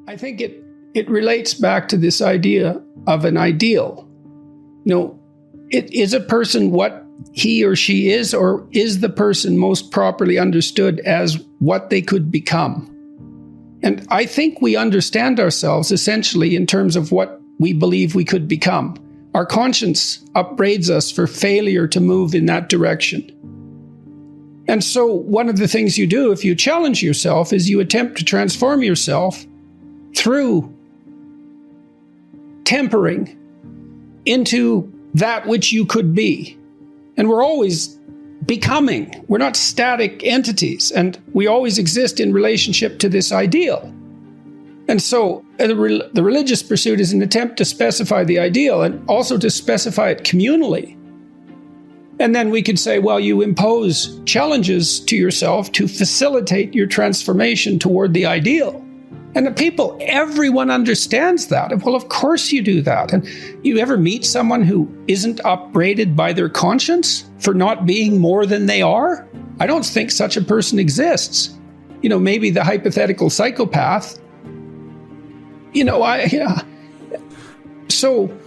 I think it relates back to this idea of an ideal. Is a person what he or she is, or is the person most properly understood as what they could become? And I think we understand ourselves essentially in terms of what we believe we could become. Our conscience upbraids us for failure to move in that direction. And so one of the things you do if you challenge yourself is you attempt to transform yourself through tempering into that which you could be. And we're always becoming. We're not static entities, and we always exist in relationship to this ideal. And so the religious pursuit is an attempt to specify the ideal and also to specify it communally. And then we could say, well, you impose challenges to yourself to facilitate your transformation toward the ideal. And everyone understands that. Well, of course you do that. And you ever meet someone who isn't upbraided by their conscience for not being more than they are? I don't think such a person exists. Maybe the hypothetical psychopath. So,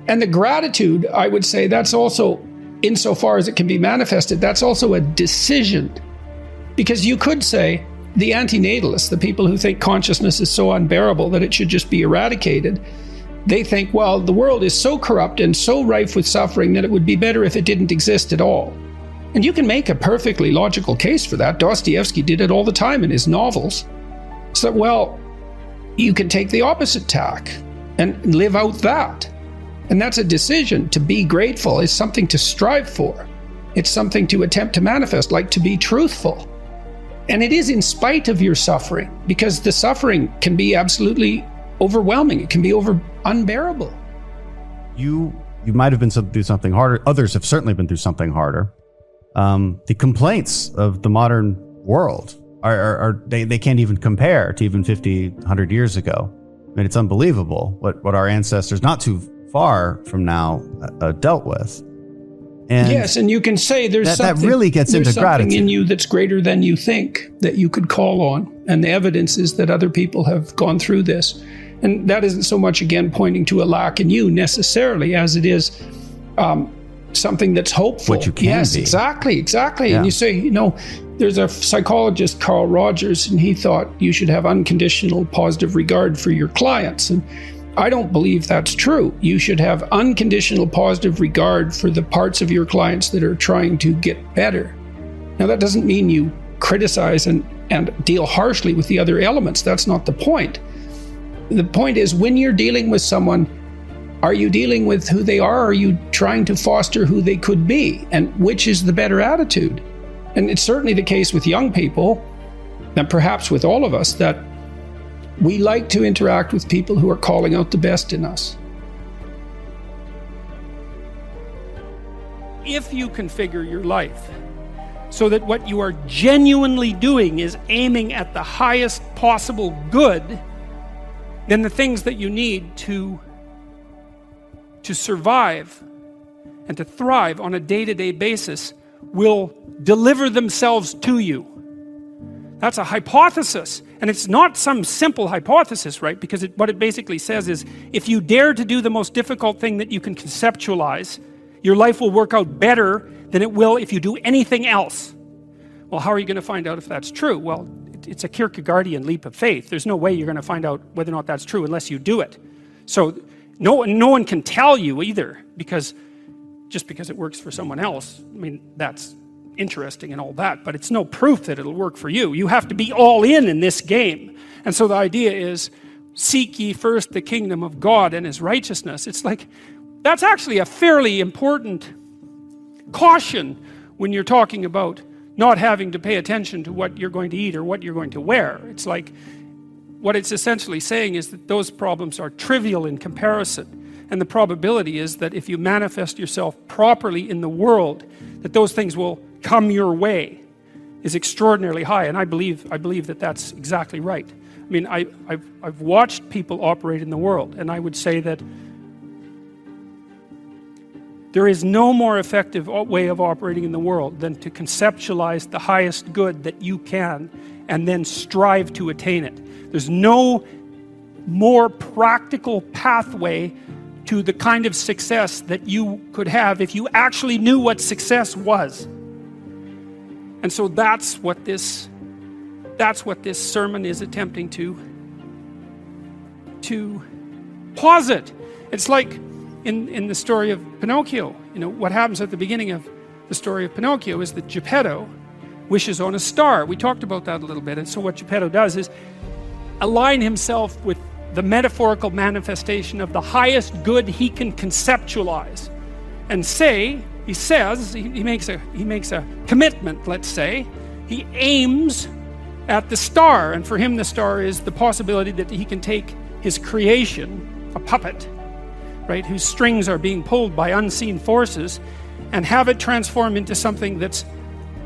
and the gratitude, I would say, that's also, insofar as it can be manifested, that's also a decision. Because you could say, the antinatalists, the people who think consciousness is so unbearable that it should just be eradicated, they think, well, the world is so corrupt and so rife with suffering that it would be better if it didn't exist at all. And you can make a perfectly logical case for that. Dostoevsky did it all the time in his novels. So, well, you can take the opposite tack and live out that. And that's a decision. To be grateful is something to strive for. It's something to attempt to manifest, like to be truthful. And it is in spite of your suffering, because the suffering can be absolutely overwhelming. It can be unbearable. You might have been through something harder. Others have certainly been through something harder. The complaints of the modern world they can't even compare to even 50, 100 years ago. I mean, it's unbelievable what our ancestors not too far from now dealt with. And yes, and you can say that really gets into gratitude. Something in you that's greater than you think that you could call on. And the evidence is that other people have gone through this. And that isn't so much, again, pointing to a lack in you necessarily as it is something that's hopeful. What you can yes, be. Exactly. Yeah. And you say, there's a psychologist, Carl Rogers, and he thought you should have unconditional positive regard for your clients. And I don't believe that's true. You should have unconditional positive regard for the parts of your clients that are trying to get better. Now, that doesn't mean you criticize and deal harshly with the other elements. That's not the point. The point is, when you're dealing with someone, are you dealing with who they are, or are you trying to foster who they could be? And which is the better attitude? And it's certainly the case with young people, and perhaps with all of us, that we like to interact with people who are calling out the best in us. If you configure your life so that what you are genuinely doing is aiming at the highest possible good, then the things that you need to survive and to thrive on a day-to-day basis will deliver themselves to you. That's a hypothesis, and it's not some simple hypothesis, right? Because what it basically says is, if you dare to do the most difficult thing that you can conceptualize, your life will work out better than it will if you do anything else. Well, how are you going to find out if that's true? Well, it's a Kierkegaardian leap of faith. There's no way you're going to find out whether or not that's true unless you do it. So no one can tell you either, just because it works for someone else. I mean, that's interesting and all that, but it's no proof that it'll work for you. You have to be all in this game. And so the idea is, seek ye first the kingdom of God and his righteousness. It's like, that's actually a fairly important caution when you're talking about not having to pay attention to what you're going to eat or what you're going to wear. It's like, what it's essentially saying is that those problems are trivial in comparison. And the probability is that if you manifest yourself properly in the world, that those things will come your way is extraordinarily high. And I believe that that's exactly right. I mean, I've watched people operate in the world, and I would say that There is no more effective way of operating in the world than to conceptualize the highest good that you can and then strive to attain it. There's no more practical pathway to the kind of success that you could have if you actually knew what success was. And so that's what this sermon is attempting to posit. It's like in the story of Pinocchio. You know, what happens at the beginning of the story of Pinocchio is that Geppetto wishes on a star. We talked about that a little bit. And so what Geppetto does is align himself with the metaphorical manifestation of the highest good he can conceptualize, and he makes a commitment. Let's say he aims at the star, and for him the star is the possibility that he can take his creation, a puppet, right, whose strings are being pulled by unseen forces, and have it transform into something that's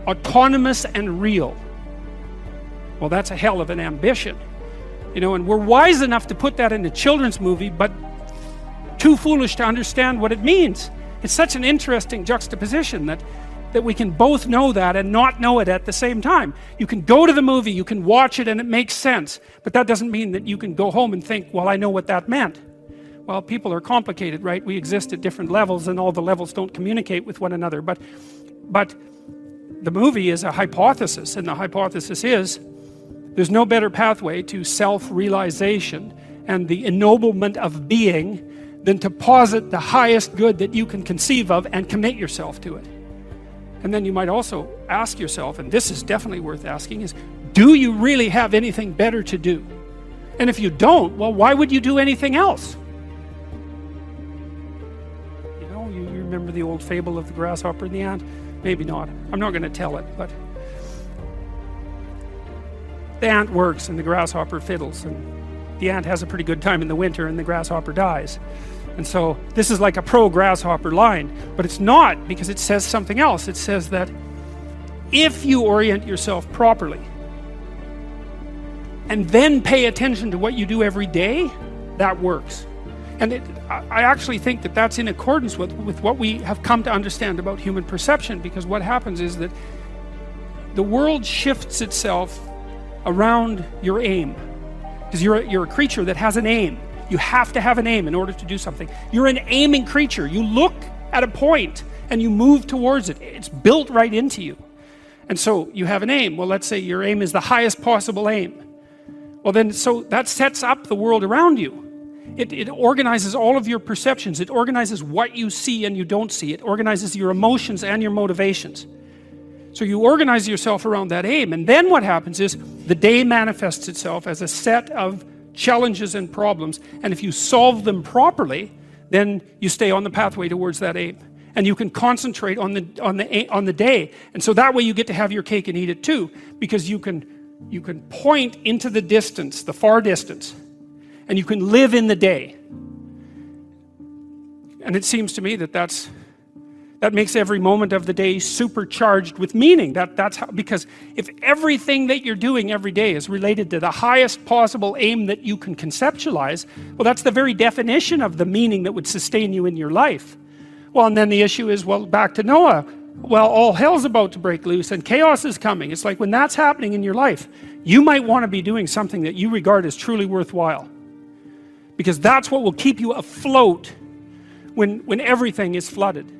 autonomous and real. Well, that's a hell of an ambition, you know, and we're wise enough to put that in a children's movie, but too foolish to understand what it means. It's such an interesting juxtaposition that we can both know that and not know it at the same time. You can go to the movie, you can watch it, and it makes sense, but that doesn't mean that you can go home and think, well, I know what that meant. Well, people are complicated, right? We exist at different levels, and all the levels don't communicate with one another, but the movie is a hypothesis, and the hypothesis is there's no better pathway to self-realization and the ennoblement of being than to posit the highest good that you can conceive of and commit yourself to it. And then you might also ask yourself, and this is definitely worth asking, is do you really have anything better to do? And if you don't, well, why would you do anything else? You know, you remember the old fable of the grasshopper and the ant? Maybe not. I'm not going to tell it, but the ant works and the grasshopper fiddles, and the ant has a pretty good time in the winter and the grasshopper dies. And so this is like a pro-grasshopper line, but it's not, because it says something else. It says that if you orient yourself properly and then pay attention to what you do every day, that works. And I actually think that that's in accordance with what we have come to understand about human perception, because what happens is that the world shifts itself around your aim, because you're a creature that has an aim. You have to have an aim in order to do something. You're an aiming creature. You look at a point and you move towards it. It's built right into you. And so you have an aim. Well, let's say your aim is the highest possible aim. Well, then, so that sets up the world around you. It organizes all of your perceptions. It organizes what you see and you don't see. It organizes your emotions and your motivations. So you organize yourself around that aim, and then what happens is the day manifests itself as a set of challenges and problems, and if you solve them properly, then you stay on the pathway towards that aim, and you can concentrate on the day, and so that way you get to have your cake and eat it too, because you can point into the distance, the far distance, and you can live in the day. And it seems to me that makes every moment of the day supercharged with meaning. That's how, because if everything that you're doing every day is related to the highest possible aim that you can conceptualize, well, that's the very definition of the meaning that would sustain you in your life. Well, and then the issue is, well, back to Noah. Well, all hell's about to break loose and chaos is coming. It's like when that's happening in your life, you might want to be doing something that you regard as truly worthwhile, because that's what will keep you afloat when everything is flooded.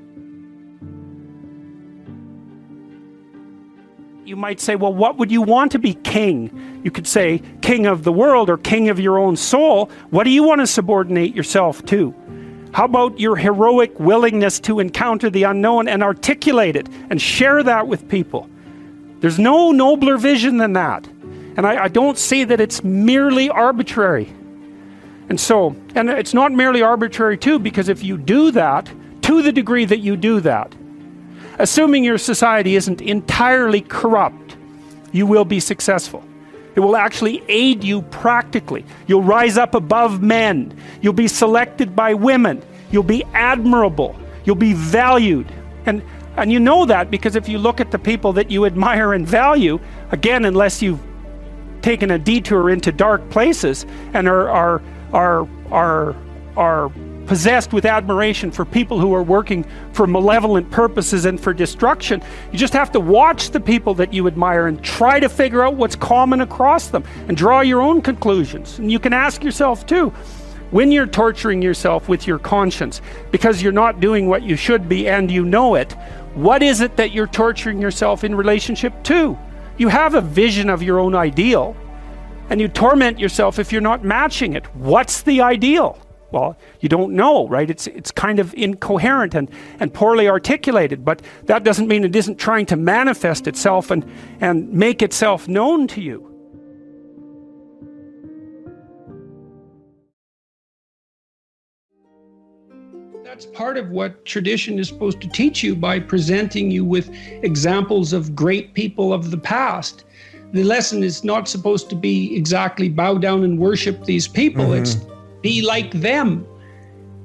You might say, well, what would you want to be king? You could say king of the world or king of your own soul. What do you want to subordinate yourself to? How about your heroic willingness to encounter the unknown and articulate it and share that with people? There's no nobler vision than that. And I don't see that it's merely arbitrary. And it's not merely arbitrary too, because if you do that, to the degree that you do that, assuming your society isn't entirely corrupt, you will be successful. It will actually aid you practically. You'll rise up above men. You'll be selected by women. You'll be admirable. You'll be valued. And you know that because if you look at the people that you admire and value, again, unless you've taken a detour into dark places and are possessed with admiration for people who are working for malevolent purposes and for destruction. You just have to watch the people that you admire and try to figure out what's common across them and draw your own conclusions. And you can ask yourself too, when you're torturing yourself with your conscience because you're not doing what you should be and you know it, what is it that you're torturing yourself in relationship to? You have a vision of your own ideal, and you torment yourself if you're not matching it. What's the ideal? Well, you don't know, right? It's kind of incoherent and poorly articulated, but that doesn't mean it isn't trying to manifest itself and make itself known to you. That's part of what tradition is supposed to teach you by presenting you with examples of great people of the past. The lesson is not supposed to be exactly bow down and worship these people. It's be like them.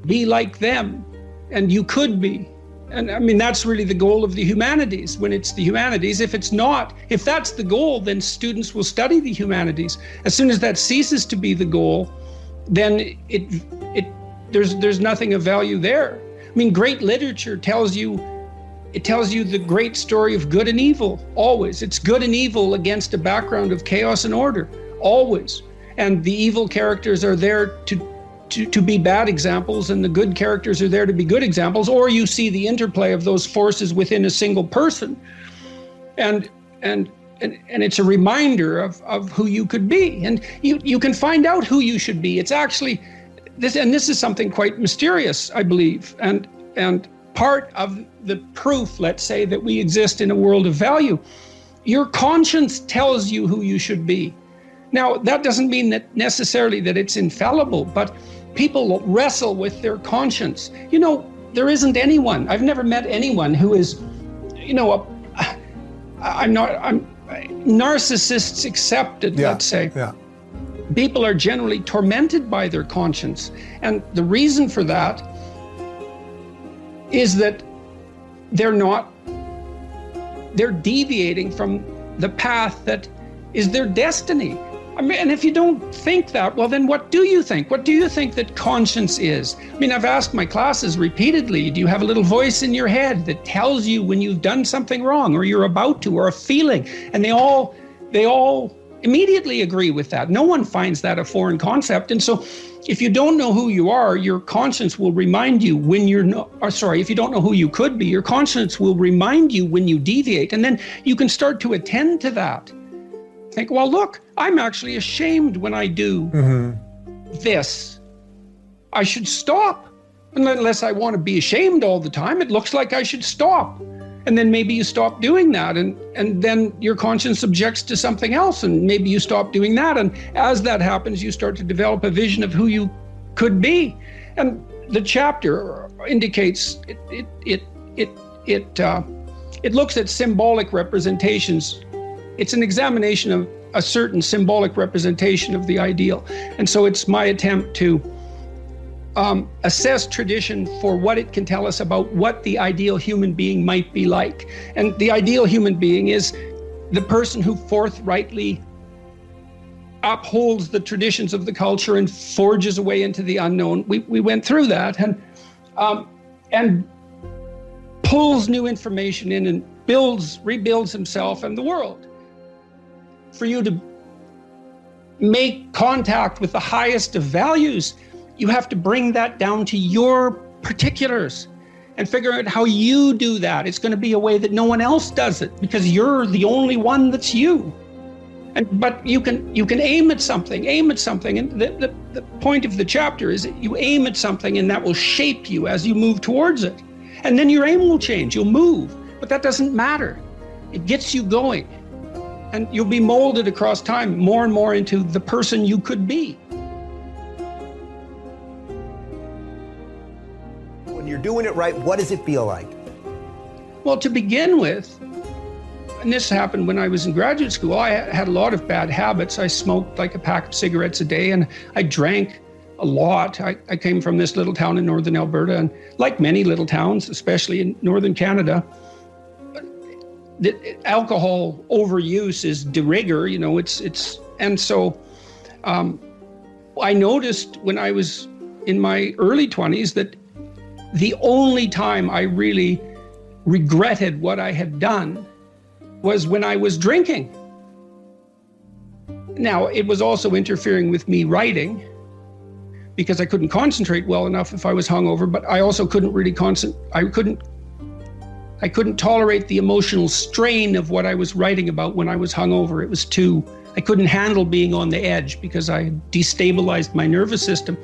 Be like them. And you could be. And I mean, that's really the goal of the humanities. When it's the humanities, if it's not, if that's the goal, then students will study the humanities. As soon as that ceases to be the goal, then there's nothing of value there. I mean, great literature tells you the great story of good and evil, always. It's good and evil against a background of chaos and order, always. And the evil characters are there to be bad examples, and the good characters are there to be good examples, or you see the interplay of those forces within a single person. And it's a reminder of who you could be. And you can find out who you should be. It's actually this is something quite mysterious, I believe, and part of the proof, let's say, that we exist in a world of value. Your conscience tells you who you should be. Now, that doesn't mean that necessarily that it's infallible, but people wrestle with their conscience. You know, there isn't anyone, I've never met anyone who is, you know, I'm narcissists accepted, let's say. Yeah. People are generally tormented by their conscience. And the reason for that is that they're deviating from the path that is their destiny. I mean, and if you don't think that, well, then what do you think? What do you think that conscience is? I mean, I've asked my classes repeatedly, do you have a little voice in your head that tells you when you've done something wrong or you're about to, or a feeling? And they all immediately agree with that. No one finds that a foreign concept. And so if you don't know who you are, your conscience will remind you when you're not, or sorry, if you don't know who you could be, your conscience will remind you when you deviate. And then you can start to attend to that. Think, well, look, I'm actually ashamed when I do this. I should stop. Unless I want to be ashamed all the time, it looks like I should stop. And then maybe you stop doing that, and then your conscience objects to something else, and maybe you stop doing that. And as that happens, you start to develop a vision of who you could be. And the chapter indicates it looks at symbolic representations. It's an examination of a certain symbolic representation of the ideal. And so it's my attempt to assess tradition for what it can tell us about what the ideal human being might be like. And the ideal human being is the person who forthrightly upholds the traditions of the culture and forges a way into the unknown. We went through that, and pulls new information in and rebuilds himself and the world. For you to make contact with the highest of values, you have to bring that down to your particulars and figure out how you do that. It's going to be a way that no one else does it, because you're the only one that's you. But you can aim at something, and the point of the chapter is that you aim at something and that will shape you as you move towards it. And then your aim will change, you'll move, but that doesn't matter. It gets you going, and you'll be molded across time more and more into the person you could be. When you're doing it right, what does it feel like? Well, to begin with, and this happened when I was in graduate school, I had a lot of bad habits. I smoked like a pack of cigarettes a day, and I drank a lot. I came from this little town in northern Alberta, and like many little towns, especially in northern Canada, the alcohol overuse is de rigueur, and so I noticed when I was in my early 20s that the only time I really regretted what I had done was when I was drinking. Now, it was also interfering with me writing because I couldn't concentrate well enough if I was hungover, but I also couldn't really I couldn't tolerate the emotional strain of what I was writing about when I was hungover. It was I couldn't handle being on the edge because I had destabilized my nervous system.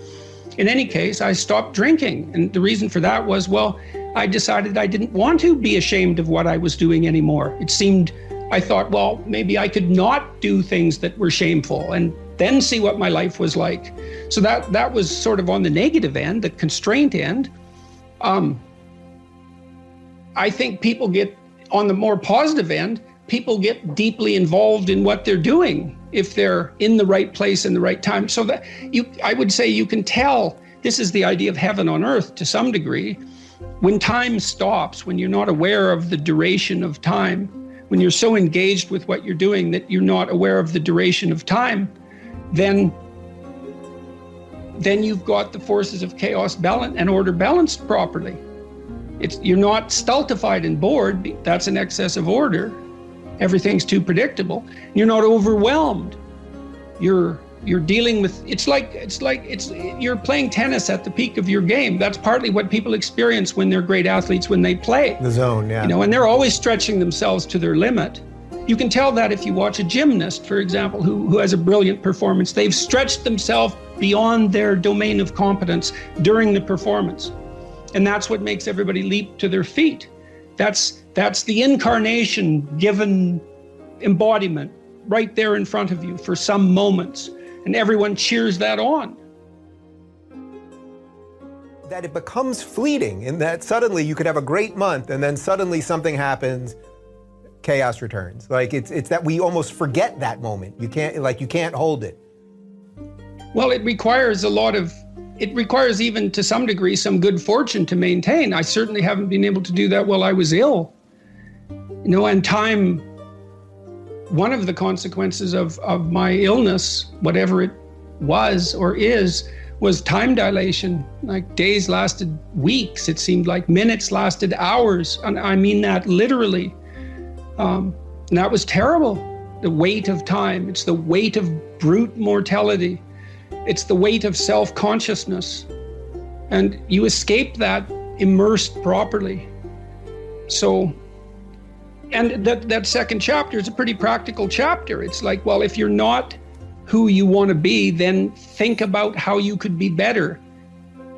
In any case, I stopped drinking. And the reason for that was, well, I decided I didn't want to be ashamed of what I was doing anymore. I thought, well, maybe I could not do things that were shameful and then see what my life was like. So that was sort of on the negative end, the constraint end. I think people get, on the more positive end, people get deeply involved in what they're doing if they're in the right place in the right time. So that I would say you can tell, this is the idea of heaven on earth to some degree. When time stops, when you're not aware of the duration of time, when you're so engaged with what you're doing that you're not aware of the duration of time, then you've got the forces of chaos and order balanced properly. You're not stultified and bored. That's an excess of order. Everything's too predictable. You're not overwhelmed. You're dealing with, you're playing tennis at the peak of your game. That's partly what people experience when they're great athletes, when they play. The zone, yeah. And they're always stretching themselves to their limit. You can tell that if you watch a gymnast, for example, who has a brilliant performance. They've stretched themselves beyond their domain of competence during the performance. And that's what makes everybody leap to their feet. That's the incarnation given embodiment right there in front of you for some moments. And everyone cheers that on. That it becomes fleeting in that suddenly you could have a great month and then suddenly something happens, chaos returns. Like it's that we almost forget that moment. You can't hold it. Well, it requires even to some degree some good fortune to maintain. I certainly haven't been able to do that while I was ill. And time, one of the consequences of my illness, whatever it was or is, was time dilation. Like days lasted weeks. It seemed like minutes lasted hours. And I mean that literally. And that was terrible. The weight of time. It's the weight of brute mortality. It's the weight of self-consciousness. And you escape that immersed properly. So, and that second chapter is a pretty practical chapter. It's like, well, if you're not who you want to be, then think about how you could be better.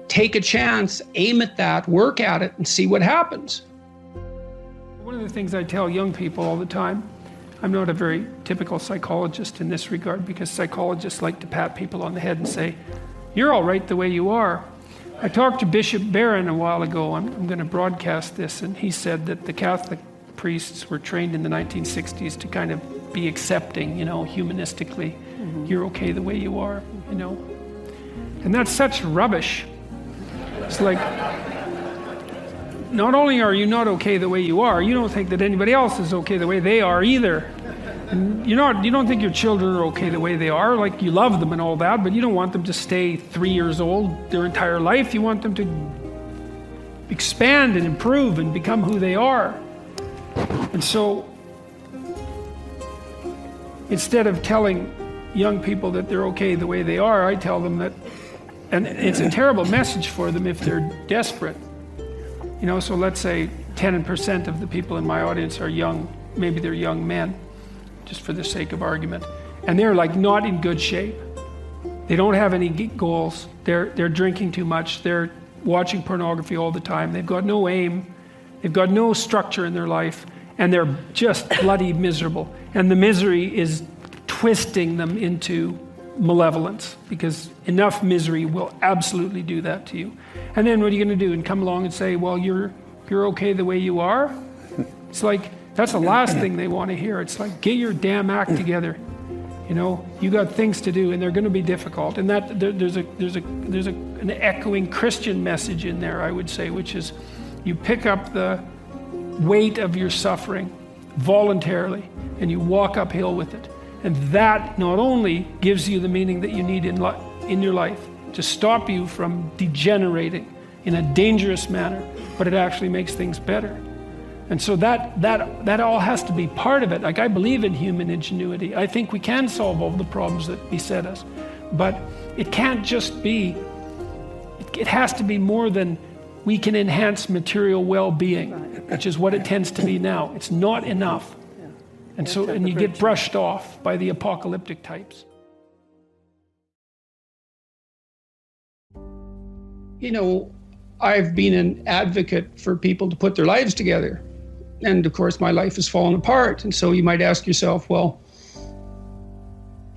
Take a chance, aim at that, work at it, and see what happens. One of the things I tell young people all the time, I'm not a very typical psychologist in this regard, because psychologists like to pat people on the head and say, you're all right the way you are. I talked to Bishop Barron a while ago. I'm going to broadcast this, and he said that the Catholic priests were trained in the 1960s to kind of be accepting, humanistically. Mm-hmm. You're okay the way you are, And that's such rubbish. It's like, not only are you not okay the way you are, you don't think that anybody else is okay the way they are either. And you don't think your children are okay the way they are. Like, you love them and all that, but you don't want them to stay 3 years old their entire life. You want them to expand and improve and become who they are. And so, instead of telling young people that they're okay the way they are, I tell them that, and it's a terrible message for them if they're desperate. So let's say 10% of the people in my audience are young, maybe they're young men, just for the sake of argument. And they're like not in good shape. They don't have any goals. They're drinking too much. They're watching pornography all the time. They've got no aim. They've got no structure in their life. And they're just bloody miserable. And the misery is twisting them into malevolence, because enough misery will absolutely do that to you. And then what are you going to do? And come along and say, well, you're okay the way you are? It's like, that's the last thing they want to hear. It's like, get your damn act together. You got things to do, and they're going to be difficult. And that there's an echoing Christian message in there, I would say, which is you pick up the weight of your suffering voluntarily, and you walk uphill with it. And that not only gives you the meaning that you need in your life, to stop you from degenerating in a dangerous manner, but it actually makes things better. And so that all has to be part of it. Like, I believe in human ingenuity. I think we can solve all the problems that beset us. But it can't just be, it has to be more than we can enhance material well-being, which is what it tends to be now. It's not enough. And so, and you get brushed off by the apocalyptic types. You know, I've been an advocate for people to put their lives together. And of course, my life has fallen apart. And so you might ask yourself, well,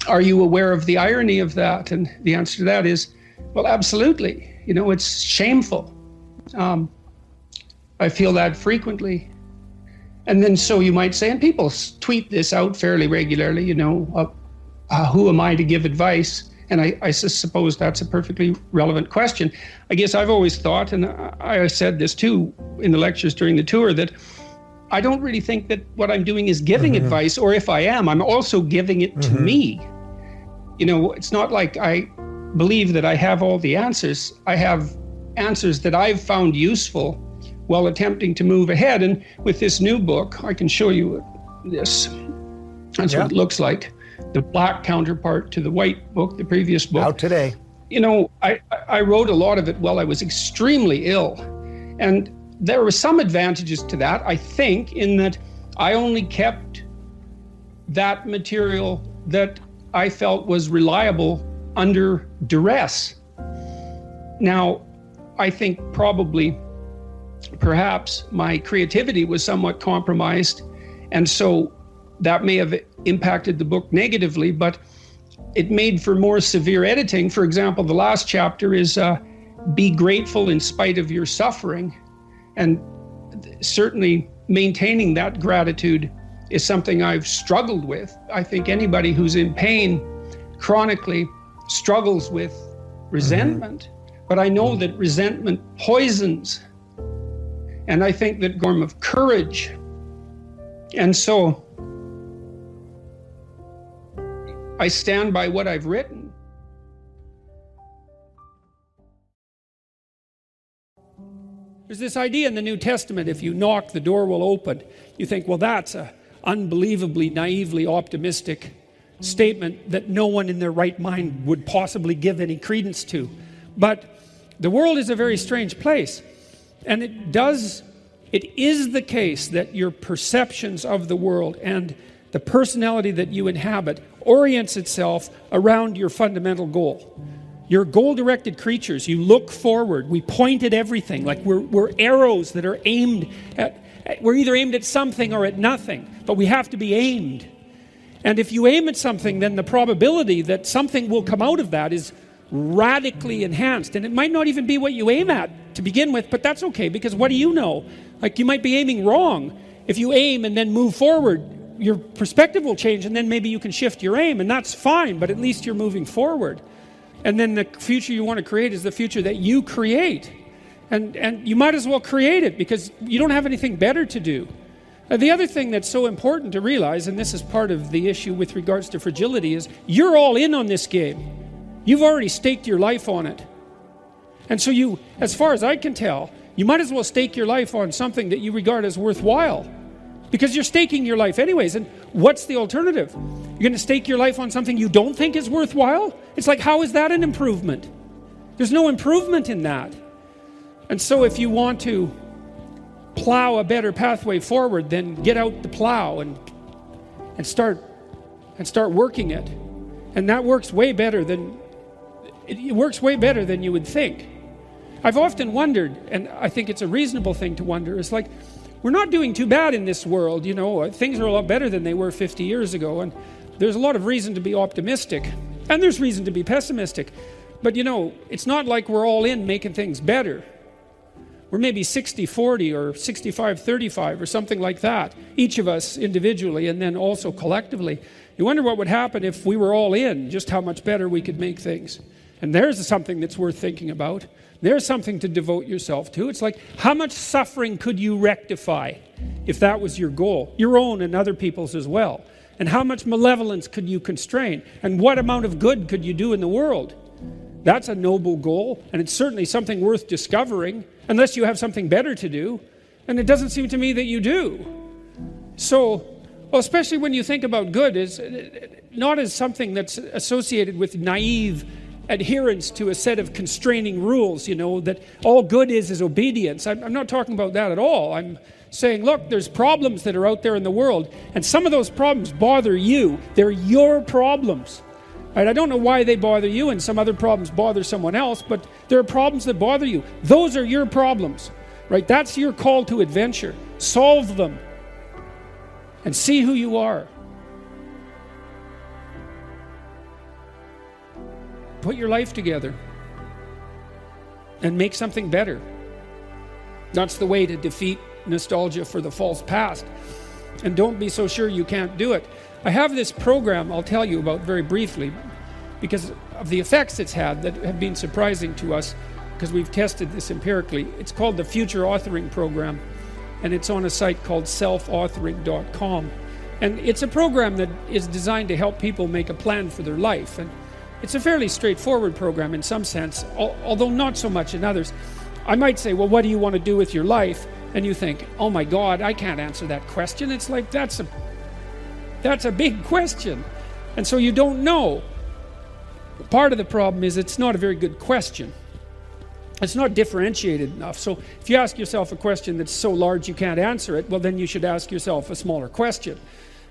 are you aware of the irony of that? And the answer to that is, well, absolutely. You know, it's shameful. I feel that frequently. And then so you might say, and people tweet this out fairly regularly, you know, who am I to give advice? And I suppose that's a perfectly relevant question. I guess I've always thought, and I said this too in the lectures during the tour, that I don't really think that what I'm doing is giving advice, or if I am, I'm also giving it to me. You know, it's not like I believe that I have all the answers. I have answers that I've found useful while attempting to move ahead. And with this new book, I can show you this. That's what it looks like. The black counterpart to the white book, the previous book. Out today. You know, I wrote a lot of it while I was extremely ill. And there were some advantages to that, I think, in that I only kept that material that I felt was reliable under duress. Now, I think probably, perhaps, my creativity was somewhat compromised, and so that may have impacted the book negatively, but it made for more severe editing. For example, the last chapter is be grateful in spite of your suffering. And certainly maintaining that gratitude is something I've struggled with. I think anybody who's in pain chronically struggles with resentment, but I know that resentment poisons. And I think that form of courage. And so I stand by what I've written. There's this idea in the New Testament, if you knock, the door will open. You think, well, that's an unbelievably, naively optimistic statement that no one in their right mind would possibly give any credence to. But the world is a very strange place. And it is the case that your perceptions of the world and the personality that you inhabit orients itself around your fundamental goal. You're goal-directed creatures. You look forward. We point at everything. Like we're arrows that are aimed at, we're either aimed at something or at nothing, but we have to be aimed. And if you aim at something, then the probability that something will come out of that is radically enhanced. And it might not even be what you aim at to begin with, but that's okay, because what do you know? Like, you might be aiming wrong. If you aim and then move forward, your perspective will change, and then maybe you can shift your aim, and that's fine, but at least you're moving forward. And then the future you want to create is the future that you create. And you might as well create it, because you don't have anything better to do. The other thing that's so important to realize, and this is part of the issue with regards to fragility, is you're all in on this game. You've already staked your life on it. And so you, as far as I can tell, you might as well stake your life on something that you regard as worthwhile, because you're staking your life anyways. And what's the alternative? You're going to stake your life on something you don't think is worthwhile? It's like, how is that an improvement? There's no improvement in that. And so if you want to plow a better pathway forward, then get out the plow and start working it. And that works way better than you would think. I've often wondered, and I think it's a reasonable thing to wonder, it's like, we're not doing too bad in this world, you know. Things are a lot better than they were 50 years ago, and there's a lot of reason to be optimistic, and there's reason to be pessimistic. But, you know, it's not like we're all in making things better. We're maybe 60-40 or 65-35 or something like that, each of us individually and then also collectively. You wonder what would happen if we were all in, just how much better we could make things. And there's something that's worth thinking about. There's something to devote yourself to. It's like, how much suffering could you rectify if that was your goal? Your own and other people's as well. And how much malevolence could you constrain? And what amount of good could you do in the world? That's a noble goal, and it's certainly something worth discovering, unless you have something better to do. And it doesn't seem to me that you do. So, well, especially when you think about good, is not as something that's associated with naive adherence to a set of constraining rules, that all good is obedience. I'm not talking about that at all. I'm saying, look, there's problems that are out there in the world, and some of those problems bother you. They're your problems. Right? I don't know why they bother you, and some other problems bother someone else, but there are problems that bother you. Those are your problems. Right? That's your call to adventure. Solve them and see who you are. Put your life together and make something better. That's the way to defeat nostalgia for the false past. And don't be so sure you can't do it. I have this program I'll tell you about very briefly because of the effects it's had that have been surprising to us, because we've tested this empirically. It's called the Future Authoring Program, and it's on a site called selfauthoring.com. And it's a program that is designed to help people make a plan for their life. And it's a fairly straightforward program in some sense, although not so much in others. I might say, well, what do you want to do with your life? And you think, oh my God, I can't answer that question. It's like, that's a big question. And so you don't know. Part of the problem is it's not a very good question. It's not differentiated enough. So if you ask yourself a question that's so large you can't answer it, well, then you should ask yourself a smaller question.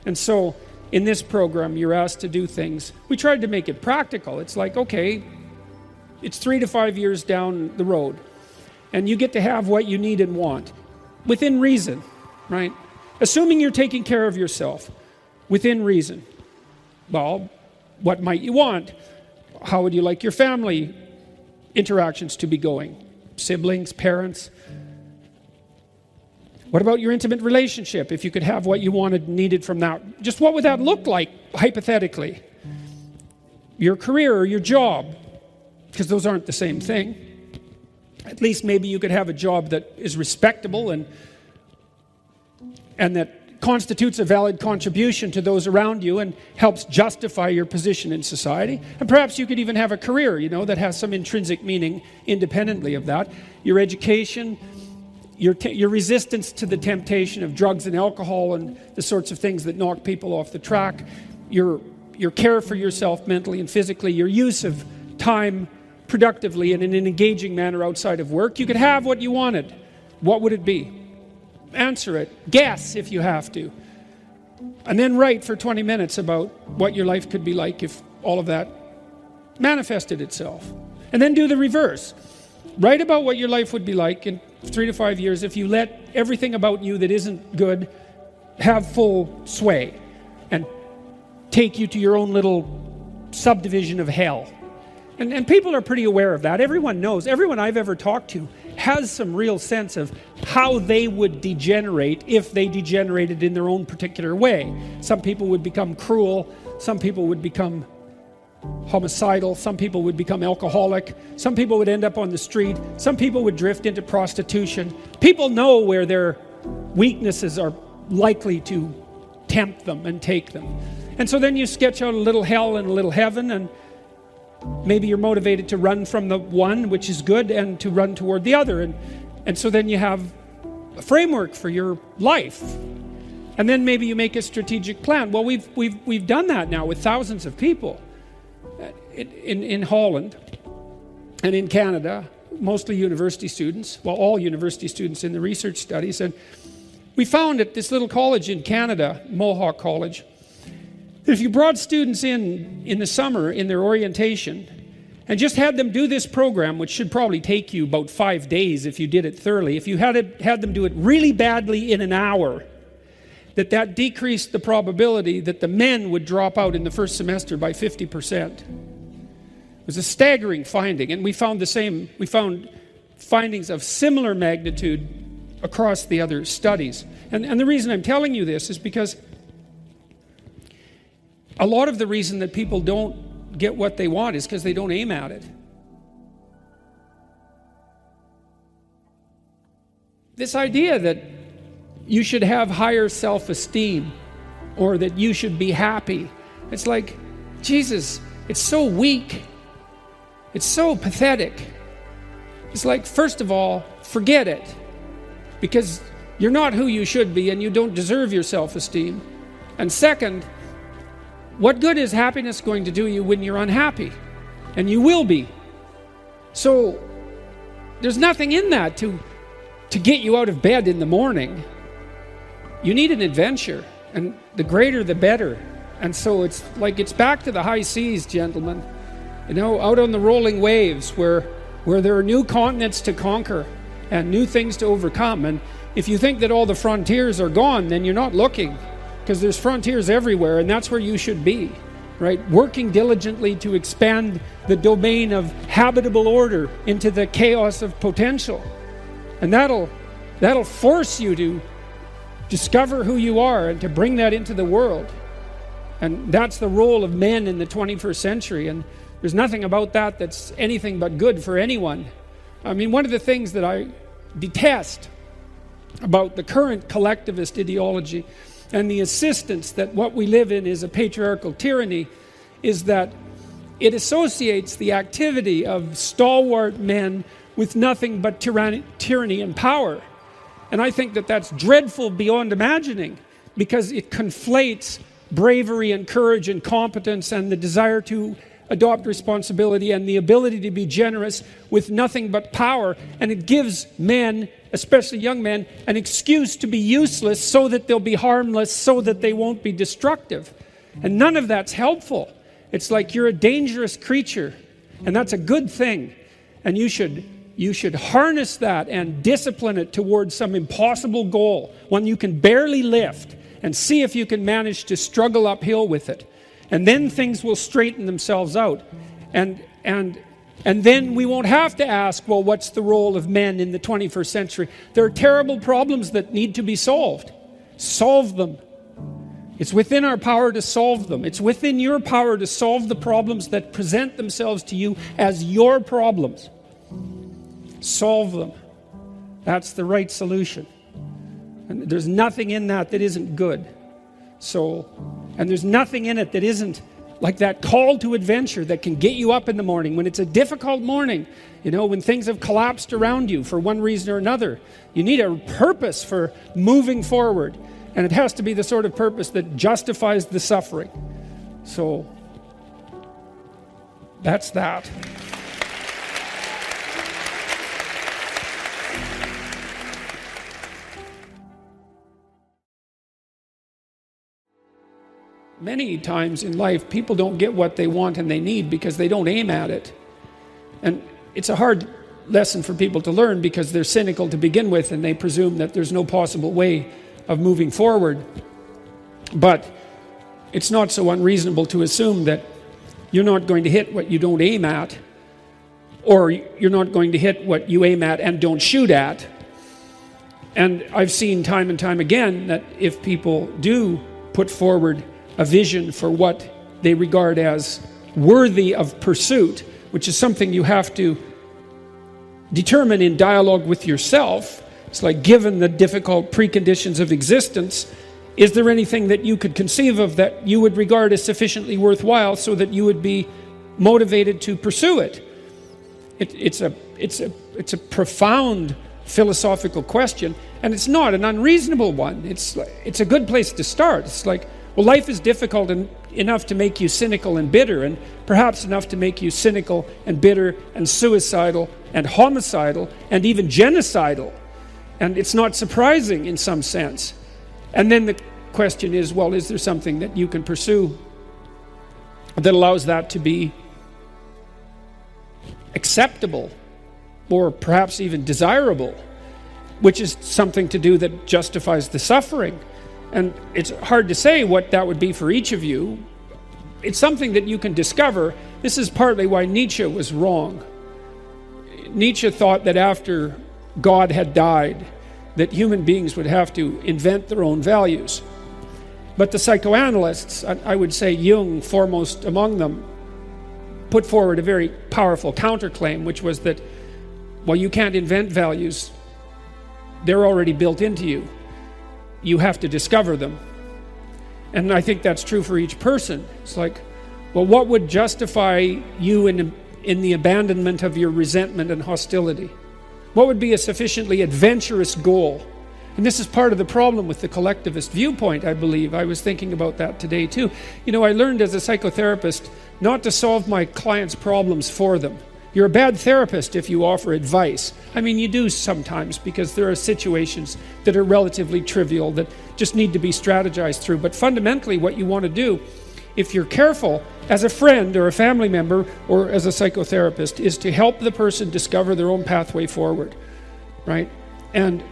And so in this program, you're asked to do things. We tried to make it practical. It's like, okay, it's 3 to 5 years down the road, and you get to have what you need and want within reason, right? Assuming you're taking care of yourself within reason. Well, what might you want? How would you like your family interactions to be going? Siblings, parents? What about your intimate relationship? If you could have what you wanted and needed from that, just what would that look like, hypothetically? Your career or your job, because those aren't the same thing. At least maybe you could have a job that is respectable and that constitutes a valid contribution to those around you and helps justify your position in society. And perhaps you could even have a career, that has some intrinsic meaning independently of that. Your education, your resistance to the temptation of drugs and alcohol and the sorts of things that knock people off the track, your care for yourself mentally and physically, your use of time productively and in an engaging manner outside of work. You could have what you wanted. What would it be? Answer it. Guess if you have to. And then write for 20 minutes about what your life could be like if all of that manifested itself. And then do the reverse. Write about what your life would be like in 3 to 5 years if you let everything about you that isn't good have full sway and take you to your own little subdivision of hell. And people are pretty aware of that. Everyone knows. Everyone I've ever talked to has some real sense of how they would degenerate if they degenerated in their own particular way. Some people would become cruel. Some people would become homicidal. Some people would become alcoholic. Some people would end up on the street. Some people would drift into prostitution. People know where their weaknesses are likely to tempt them and take them. And so then you sketch out a little hell and a little heaven, and maybe you're motivated to run from the one, which is good, and to run toward the other. And so then you have a framework for your life. And then maybe you make a strategic plan. Well, we've done that now with thousands of people in Holland and in Canada, mostly university students, well, all university students in the research studies. And we found at this little college in Canada, Mohawk College, that if you brought students in the summer in their orientation and just had them do this program, which should probably take you about 5 days if you did it thoroughly, if you had them do it really badly in an hour, that decreased the probability that the men would drop out in the first semester by 50%. It was a staggering finding, and we found findings of similar magnitude across the other studies. And the reason I'm telling you this is because a lot of the reason that people don't get what they want is because they don't aim at it. This idea that you should have higher self-esteem or that you should be happy, it's like, Jesus, it's so weak. It's so pathetic. It's like, first of all, forget it, because you're not who you should be and you don't deserve your self-esteem. And second, what good is happiness going to do you when you're unhappy? And you will be. So there's nothing in that to get you out of bed in the morning. You need an adventure, and the greater the better. And so it's back to the high seas, gentlemen. You know, out on the rolling waves where there are new continents to conquer and new things to overcome. And if you think that all the frontiers are gone, then you're not looking, because there's frontiers everywhere, and that's where you should be, right? Working diligently to expand the domain of habitable order into the chaos of potential. And that'll force you to discover who you are and to bring that into the world. And that's the role of men in the 21st century. And there's nothing about that that's anything but good for anyone. I mean, one of the things that I detest about the current collectivist ideology and the insistence that what we live in is a patriarchal tyranny is that it associates the activity of stalwart men with nothing but tyranny and power. And I think that that's dreadful beyond imagining, because it conflates bravery and courage and competence and the desire to adopt responsibility and the ability to be generous with nothing but power. And it gives men, especially young men, an excuse to be useless so that they'll be harmless, so that they won't be destructive. And none of that's helpful. It's like you're a dangerous creature, and that's a good thing. And you should harness that and discipline it towards some impossible goal, one you can barely lift, and see if you can manage to struggle uphill with it. And then things will straighten themselves out. And then we won't have to ask, well, what's the role of men in the 21st century? There are terrible problems that need to be solved. Solve them. It's within our power to solve them. It's within your power to solve the problems that present themselves to you as your problems. Solve them. That's the right solution. And there's nothing in that isn't good. And there's nothing in it that isn't like that call to adventure that can get you up in the morning when it's a difficult morning, you know, when things have collapsed around you for one reason or another. You need a purpose for moving forward, and it has to be the sort of purpose that justifies the suffering. So that's that. Many times in life, people don't get what they want and they need because they don't aim at it. And it's a hard lesson for people to learn because they're cynical to begin with and they presume that there's no possible way of moving forward. But it's not so unreasonable to assume that you're not going to hit what you don't aim at, or you're not going to hit what you aim at and don't shoot at. And I've seen time and time again that if people do put forward a vision for what they regard as worthy of pursuit, which is something you have to determine in dialogue with yourself. It's like, given the difficult preconditions of existence, is there anything that you could conceive of that you would regard as sufficiently worthwhile so that you would be motivated to pursue it? It's a profound philosophical question, and it's not an unreasonable one. It's a good place to start. It's like, well, life is difficult enough to make you cynical and bitter, and perhaps enough to make you cynical and bitter and suicidal and homicidal and even genocidal. And it's not surprising in some sense. And then the question is, well, is there something that you can pursue that allows that to be acceptable or perhaps even desirable, which is something to do that justifies the suffering? And it's hard to say what that would be for each of you. It's something that you can discover. This is partly why Nietzsche was wrong. Nietzsche thought that after God had died, that human beings would have to invent their own values. But the psychoanalysts, I would say Jung foremost among them, put forward a very powerful counterclaim, which was that, well, you can't invent values. They're already built into you. You have to discover them. And I think that's true for each person. It's like, well, what would justify you in in the abandonment of your resentment and hostility? What would be a sufficiently adventurous goal? And this is part of the problem with the collectivist viewpoint, I believe. I was thinking about that today too. I learned as a psychotherapist not to solve my clients' problems for them. You're a bad therapist if you offer advice. I mean, you do sometimes, because there are situations that are relatively trivial that just need to be strategized through. But fundamentally, what you want to do, if you're careful, as a friend or a family member or as a psychotherapist, is to help the person discover their own pathway forward, right? And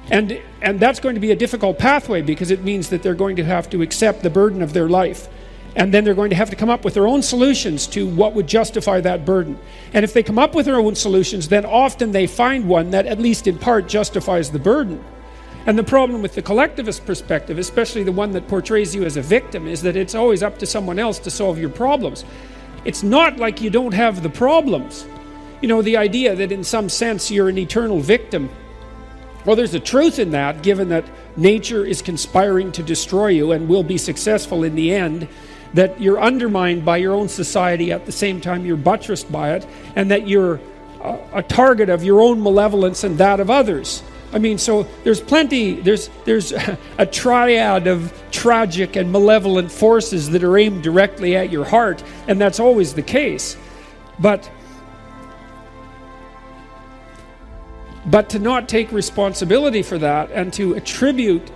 that's going to be a difficult pathway, because it means that they're going to have to accept the burden of their life. And then they're going to have to come up with their own solutions to what would justify that burden. And if they come up with their own solutions, then often they find one that at least in part justifies the burden. And the problem with the collectivist perspective, especially the one that portrays you as a victim, is that it's always up to someone else to solve your problems. It's not like you don't have the problems. The idea that in some sense you're an eternal victim, well, there's a truth in that, given that nature is conspiring to destroy you and will be successful in the end, that you're undermined by your own society at the same time you're buttressed by it, and that you're a target of your own malevolence and that of others. I mean, so there's a triad of tragic and malevolent forces that are aimed directly at your heart, and that's always the case. But to not take responsibility for that and to attribute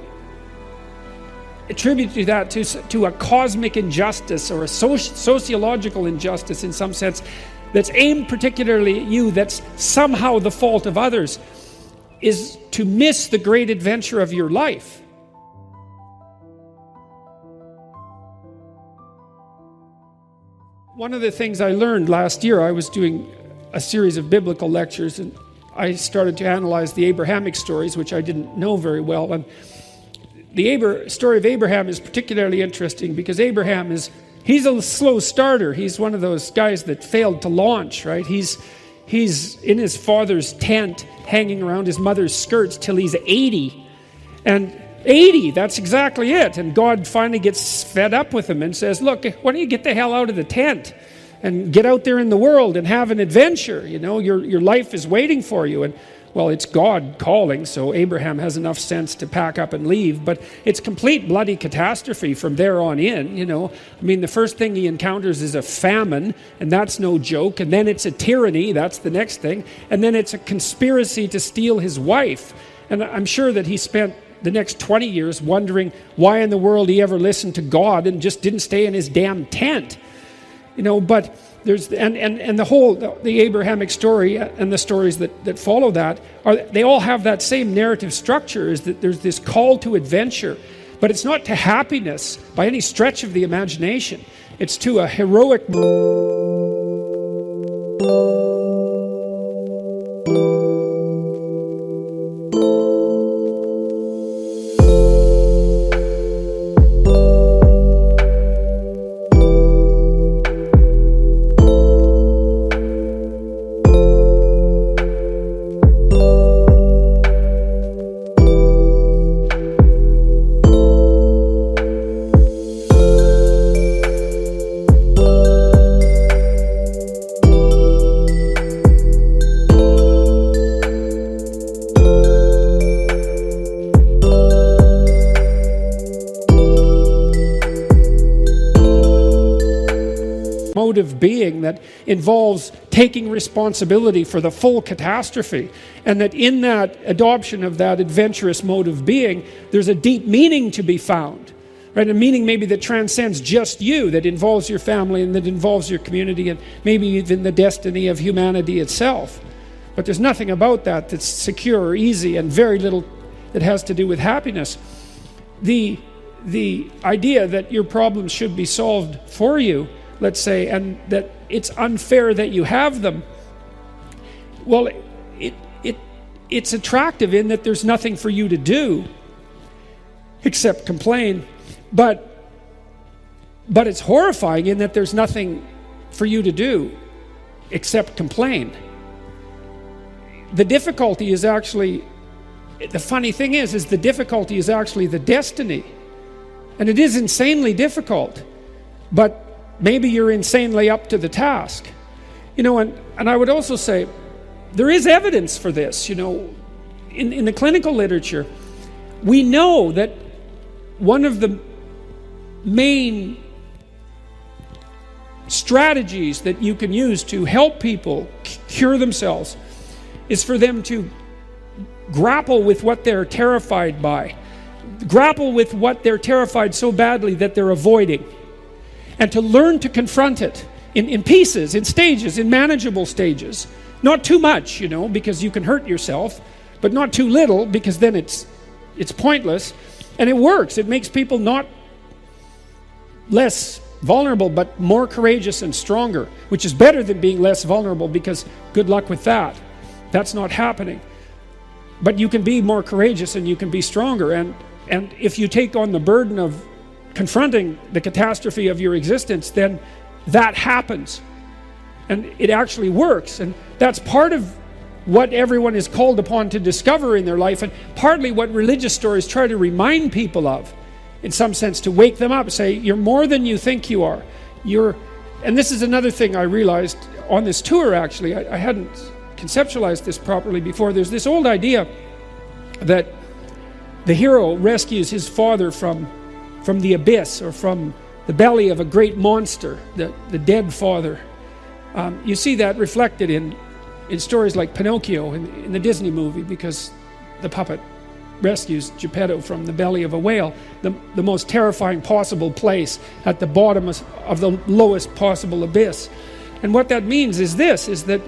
to that to a cosmic injustice or a sociological injustice in some sense that's aimed particularly at you, that's somehow the fault of others, is to miss the great adventure of your life. One of the things I learned last year, I was doing a series of biblical lectures, and I started to analyze the Abrahamic stories, which I didn't know very well. And the story of Abraham is particularly interesting because Abraham he's a slow starter. He's one of those guys that failed to launch, right? He's in his father's tent, hanging around his mother's skirts till he's 80. And 80, that's exactly it. And God finally gets fed up with him and says, look, why don't you get the hell out of the tent and get out there in the world and have an adventure? Your life is waiting for you. And well, it's God calling, so Abraham has enough sense to pack up and leave, but it's complete bloody catastrophe from there on in, I mean, the first thing he encounters is a famine, and that's no joke, and then it's a tyranny, that's the next thing, and then it's a conspiracy to steal his wife. And I'm sure that he spent the next 20 years wondering why in the world he ever listened to God and just didn't stay in his damn tent. But there's the Abrahamic story and the stories that follow that they all have that same narrative structure, is that there's this call to adventure, but it's not to happiness by any stretch of the imagination. It's to a heroic mode of being that involves taking responsibility for the full catastrophe, and that in that adoption of that adventurous mode of being, there's a deep meaning to be found, right? A meaning maybe that transcends just you, that involves your family and that involves your community and maybe even the destiny of humanity itself. But there's nothing about that that's secure or easy, and very little that has to do with happiness. The idea that your problems should be solved for you, let's say, and that it's unfair that you have them, well, it's attractive in that there's nothing for you to do except complain, but it's horrifying in that there's nothing for you to do except complain. The difficulty is actually, the funny thing is the difficulty is actually the destiny. And it is insanely difficult, but maybe you're insanely up to the task. You know, and I would also say, there is evidence for this, you know, in the clinical literature. We know that one of the main strategies that you can use to help people cure themselves is for them to grapple with what they're terrified by. Grapple with what they're terrified so badly that they're avoiding. And to learn to confront it in pieces, in stages, in manageable stages. Not too much, you know, because you can hurt yourself, but not too little, because then it's pointless. And it works. It makes people not less vulnerable, but more courageous and stronger, which is better than being less vulnerable, because good luck with that. That's not happening. But you can be more courageous and you can be stronger. And if you take on the burden of confronting the catastrophe of your existence, then that happens. And it actually works. And that's part of what everyone is called upon to discover in their life, and partly what religious stories try to remind people of, in some sense, to wake them up, say, you're more than you think you are. And this is another thing I realized on this tour, actually. I hadn't conceptualized this properly before. There's this old idea that the hero rescues his father from the abyss, or from the belly of a great monster, the dead father. You see that reflected in stories like Pinocchio in the Disney movie, because the puppet rescues Geppetto from the belly of a whale, the most terrifying possible place, at the bottom of the lowest possible abyss. And what that means is this, is that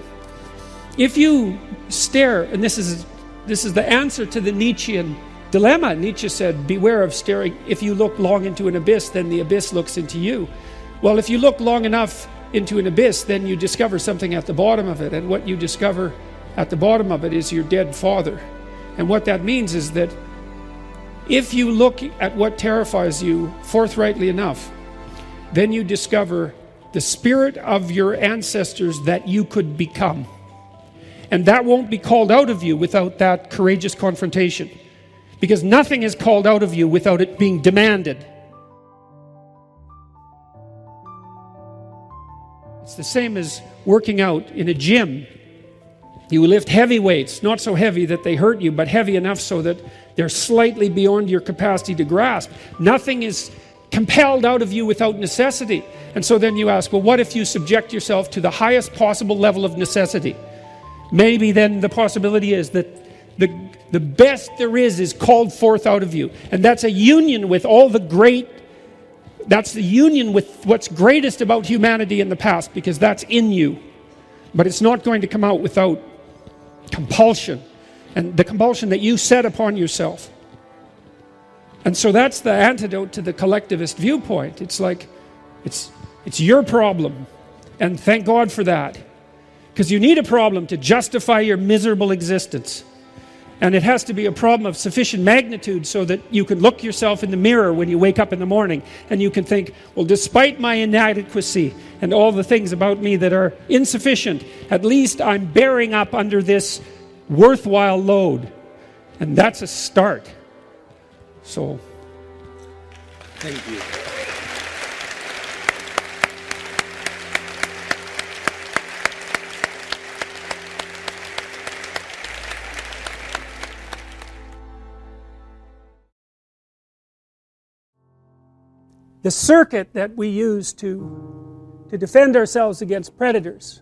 if you stare, and this is the answer to the Nietzschean dilemma. Nietzsche said, beware of staring. If you look long into an abyss, then the abyss looks into you. Well, if you look long enough into an abyss, then you discover something at the bottom of it, and what you discover at the bottom of it is your dead father. And what that means is that if you look at what terrifies you forthrightly enough, then you discover the spirit of your ancestors that you could become. And that won't be called out of you without that courageous confrontation, because nothing is called out of you without it being demanded. It's the same as working out in a gym. You lift heavy weights, not so heavy that they hurt you, but heavy enough so that they're slightly beyond your capacity to grasp. Nothing is compelled out of you without necessity. And so then you ask, well, what if you subject yourself to the highest possible level of necessity? Maybe then the possibility is that the best there is called forth out of you. And that's a union with all the great. That's the union with what's greatest about humanity in the past, because that's in you. But it's not going to come out without compulsion, and the compulsion that you set upon yourself. And so that's the antidote to the collectivist viewpoint. It's like, it's your problem, and thank God for that. Because you need a problem to justify your miserable existence. And it has to be a problem of sufficient magnitude so that you can look yourself in the mirror when you wake up in the morning, and you can think, well, despite my inadequacy and all the things about me that are insufficient, at least I'm bearing up under this worthwhile load. And that's a start. So, thank you. The circuit that we use to defend ourselves against predators,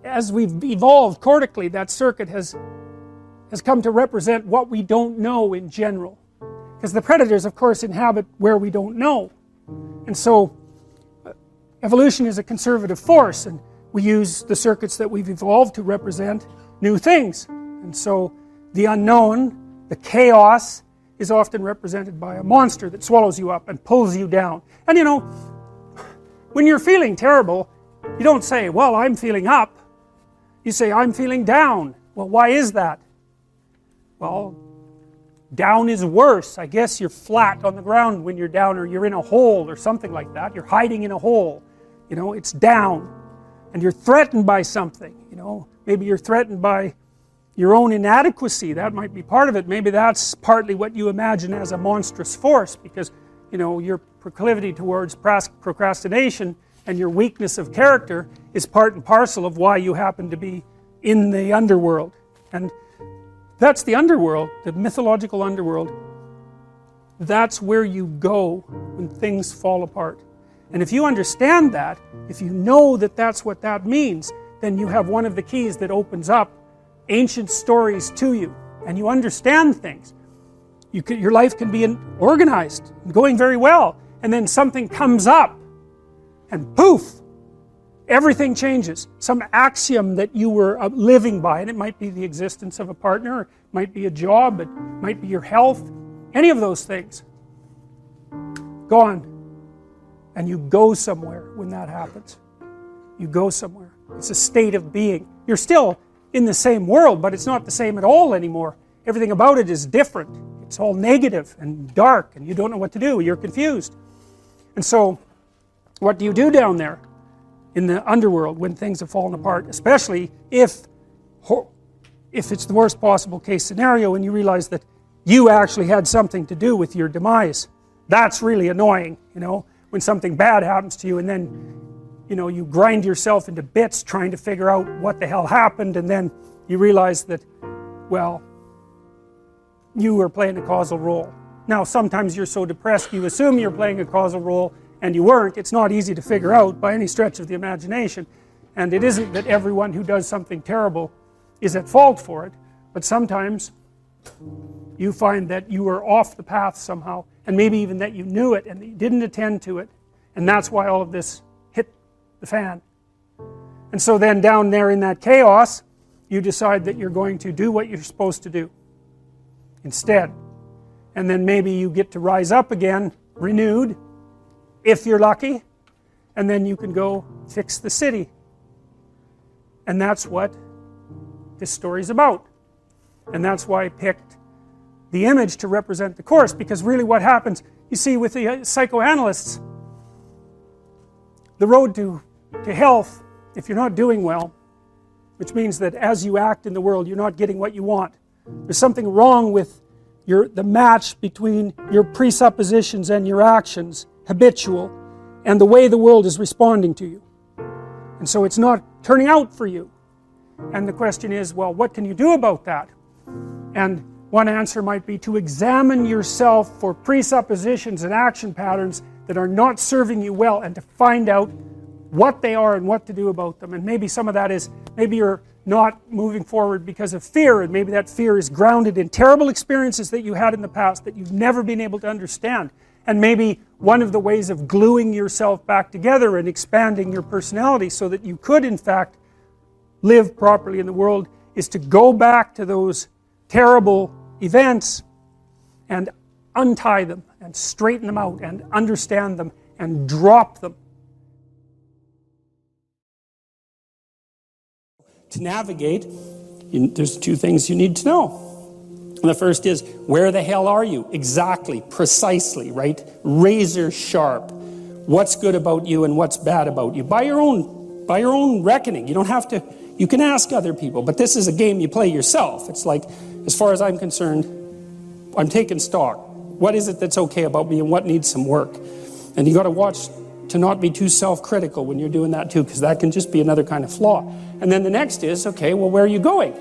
as we've evolved cortically, that circuit has come to represent what we don't know in general. Because the predators, of course, inhabit where we don't know. And so evolution is a conservative force, and we use the circuits that we've evolved to represent new things. And so the unknown, the chaos, is often represented by a monster that swallows you up and pulls you down. And you know, when you're feeling terrible, you don't say, well, I'm feeling up. You say, I'm feeling down. Well, why is that? Well, down is worse. I guess you're flat on the ground when you're down, or you're in a hole or something like that. You're hiding in a hole. You know, it's down. And you're threatened by something. You know, maybe you're threatened by your own inadequacy. That might be part of it. Maybe that's partly what you imagine as a monstrous force, because, you know, your proclivity towards procrastination and your weakness of character is part and parcel of why you happen to be in the underworld. And that's the underworld, the mythological underworld. That's where you go when things fall apart. And if you understand that, if you know that that's what that means, then you have one of the keys that opens up ancient stories to you, and you understand things. Your life can be organized, going very well, and then something comes up, and poof, everything changes. Some axiom that you were living by, and it might be the existence of a partner, it might be a job, it might be your health, any of those things, gone. And you go somewhere when that happens. You go somewhere. It's a state of being. You're still in the same world, but it's not the same at all anymore. Everything about it is different. It's all negative and dark, and you don't know what to do. You're confused. And so, what do you do down there in the underworld when things have fallen apart? Especially if it's the worst possible case scenario and you realize that you actually had something to do with your demise. That's really annoying, you know, when something bad happens to you and then, you know, you grind yourself into bits trying to figure out what the hell happened, and then you realize that, well, you were playing a causal role. Now, sometimes you're so depressed you assume you're playing a causal role, and you weren't. It's not easy to figure out by any stretch of the imagination, and it isn't that everyone who does something terrible is at fault for it, but sometimes you find that you were off the path somehow, and maybe even that you knew it and you didn't attend to it, and that's why all of this hit the fan. And so then down there in that chaos, you decide that you're going to do what you're supposed to do instead. And then maybe you get to rise up again, renewed, if you're lucky, and then you can go fix the city. And that's what this story's about. And that's why I picked the image to represent the course, because really what happens, you see, with the psychoanalysts, the road to health, if you're not doing well, which means that as you act in the world, you're not getting what you want. There's something wrong with the match between your presuppositions and your actions, habitual, and the way the world is responding to you. And so it's not turning out for you. And the question is, well, what can you do about that? And one answer might be to examine yourself for presuppositions and action patterns that are not serving you well, and to find out what they are and what to do about them. And maybe some of that is, maybe you're not moving forward because of fear, and maybe that fear is grounded in terrible experiences that you had in the past that you've never been able to understand. And maybe one of the ways of gluing yourself back together and expanding your personality so that you could in fact live properly in the world is to go back to those terrible events and untie them and straighten them out and understand them and drop them. To navigate, there's two things you need to know. The first is, where the hell are you? Exactly, precisely, right? Razor sharp. What's good about you and what's bad about you? By your own reckoning. You don't have to, you can ask other people, but this is a game you play yourself. It's like, as far as I'm concerned, I'm taking stock. What is it that's okay about me and what needs some work? And you got to watch to not be too self-critical when you're doing that too, because that can just be another kind of flaw. And then the next is, okay, well, where are you going?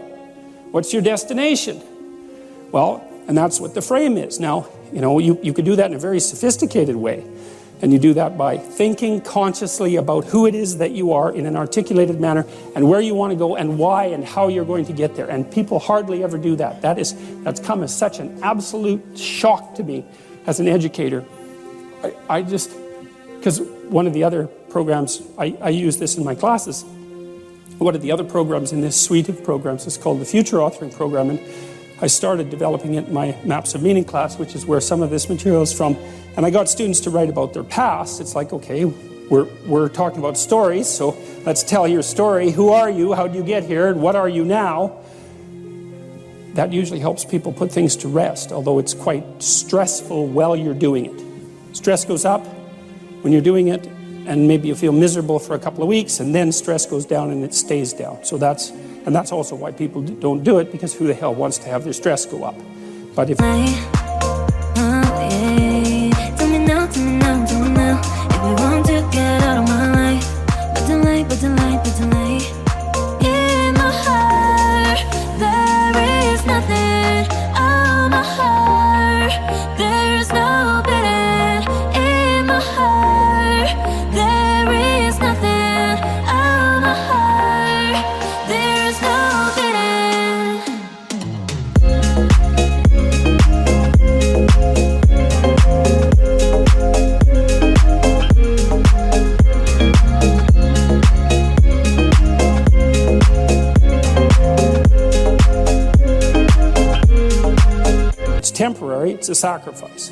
What's your destination? Well, and that's what the frame is. Now, you know, you could do that in a very sophisticated way. And you do that by thinking consciously about who it is that you are in an articulated manner, and where you want to go and why and how you're going to get there. And people hardly ever do that. That's come as such an absolute shock to me as an educator. I just, because one of the other programs, I use this in my classes. One of the other programs in this suite of programs is called the Future Authoring Program, and I started developing it in my Maps of Meaning class, which is where some of this material is from. And I got students to write about their past. It's like, okay, we're talking about stories, so let's tell your story. Who are you? How did you get here? And what are you now? That usually helps people put things to rest, although it's quite stressful while you're doing it. Stress goes up when you're doing it, and maybe you feel miserable for a couple of weeks, and then stress goes down and it stays down. So that's also why people don't do it, because who the hell wants to have their stress go up? But if... Tell me now, if you want to get out of my life, but the light, it's a sacrifice.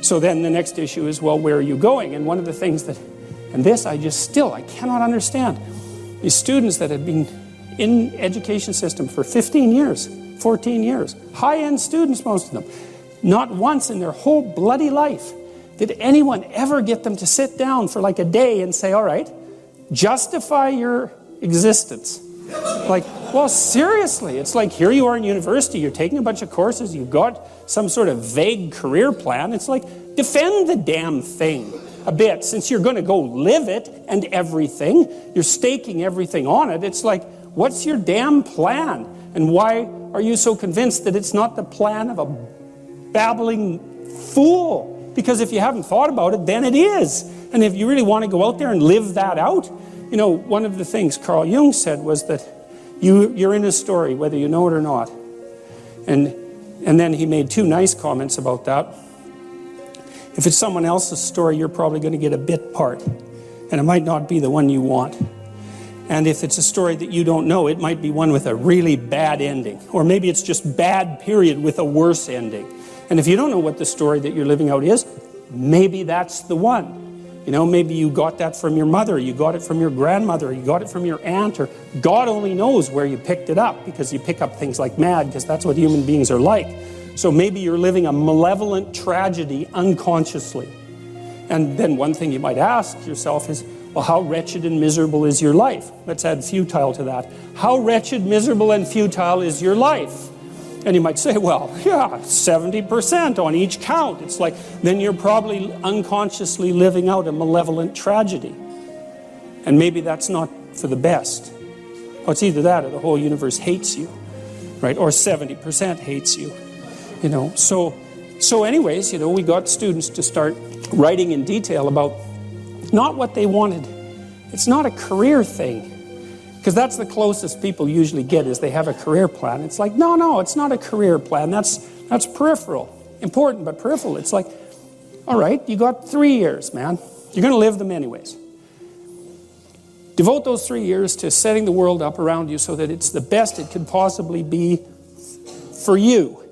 So then the next issue is, well, where are you going? And one of the things that, and this I cannot understand. These students that have been in education system for 15 years, 14 years, high-end students, most of them, not once in their whole bloody life did anyone ever get them to sit down for like a day and say, all right, justify your existence. Like, well, seriously, it's like here you are in university, you're taking a bunch of courses, you've got some sort of vague career plan. It's like, defend the damn thing a bit, since you're going to go live it and everything. You're staking everything on it. It's like, what's your damn plan? And why are you so convinced that it's not the plan of a babbling fool? Because if you haven't thought about it, then it is. And if you really want to go out there and live that out, you know, one of the things Carl Jung said was that you're in a story, whether you know it or not. And then he made two nice comments about that. If it's someone else's story, you're probably going to get a bit part. And it might not be the one you want. And if it's a story that you don't know, it might be one with a really bad ending. Or maybe it's just bad, period, with a worse ending. And if you don't know what the story that you're living out is, maybe that's the one. You know, maybe you got that from your mother, you got it from your grandmother, you got it from your aunt, or God only knows where you picked it up, because you pick up things like mad, because that's what human beings are like. So maybe you're living a malevolent tragedy unconsciously. And then one thing you might ask yourself is, well, how wretched and miserable is your life? Let's add futile to that. How wretched, miserable, and futile is your life? And you might say, well, yeah, 70% on each count. It's like, then you're probably unconsciously living out a malevolent tragedy. And maybe that's not for the best. Well, it's either that or the whole universe hates you, right? Or 70% hates you, you know. So anyways, you know, we got students to start writing in detail about not what they wanted. It's not a career thing. Because that's the closest people usually get, is they have a career plan. It's like, no, it's not a career plan. That's peripheral. Important, but peripheral. It's like, all right, you got 3 years, man. You're going to live them anyways. Devote those 3 years to setting the world up around you so that it's the best it could possibly be for you.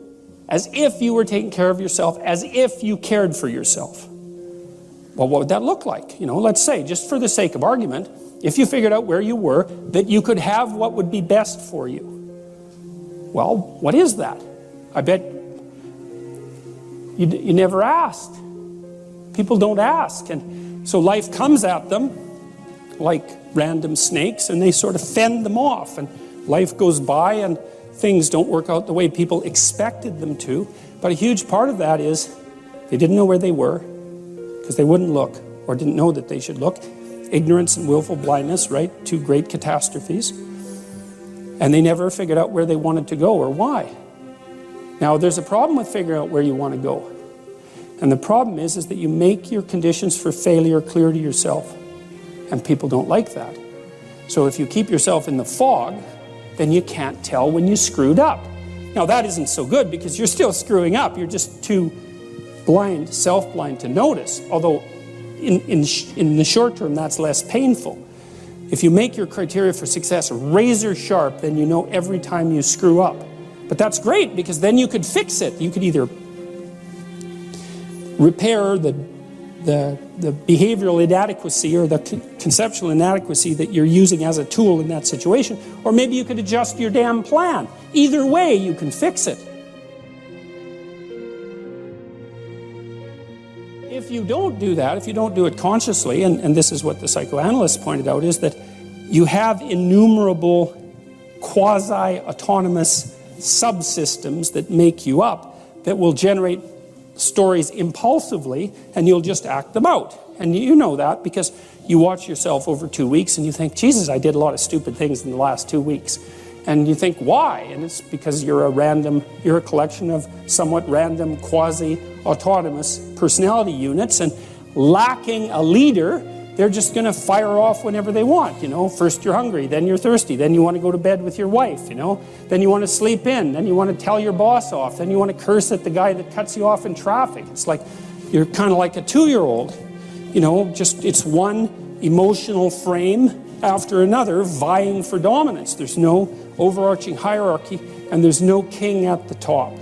As if you were taking care of yourself, as if you cared for yourself. Well, what would that look like? You know, let's say, just for the sake of argument, if you figured out where you were, that you could have what would be best for you. Well, what is that? I bet you never asked. People don't ask. And so life comes at them like random snakes, and they sort of fend them off. And life goes by, and things don't work out the way people expected them to. But a huge part of that is they didn't know where they were because they wouldn't look, or didn't know that they should look. Ignorance and willful blindness, right? Two great catastrophes. And they never figured out where they wanted to go or why. Now, there's a problem with figuring out where you want to go. And the problem is that you make your conditions for failure clear to yourself. And people don't like that. So if you keep yourself in the fog, then you can't tell when you screwed up. Now, that isn't so good because you're still screwing up. You're just too blind, self-blind to notice. Although in the short term, that's less painful. If you make your criteria for success razor sharp, then you know every time you screw up. But that's great, because then you could fix it. You could either repair the behavioral inadequacy or the conceptual inadequacy that you're using as a tool in that situation, or maybe you could adjust your damn plan. Either way, you can fix it. If you don't do that, if you don't do it consciously, and this is what the psychoanalysts pointed out, is that you have innumerable quasi-autonomous subsystems that make you up, that will generate stories impulsively, and you'll just act them out. And you know that because you watch yourself over 2 weeks and you think, Jesus, I did a lot of stupid things in the last 2 weeks. And you think, why? And it's because you're a collection of somewhat random quasi-autonomous personality units, and lacking a leader, they're just going to fire off whenever they want. You know, first you're hungry, then you're thirsty, then you want to go to bed with your wife, you know, then you want to sleep in, then you want to tell your boss off, then you want to curse at the guy that cuts you off in traffic. It's like, you're kind of like a 2-year-old, you know, just it's one emotional frame after another vying for dominance. There's no overarching hierarchy, and there's no king at the top.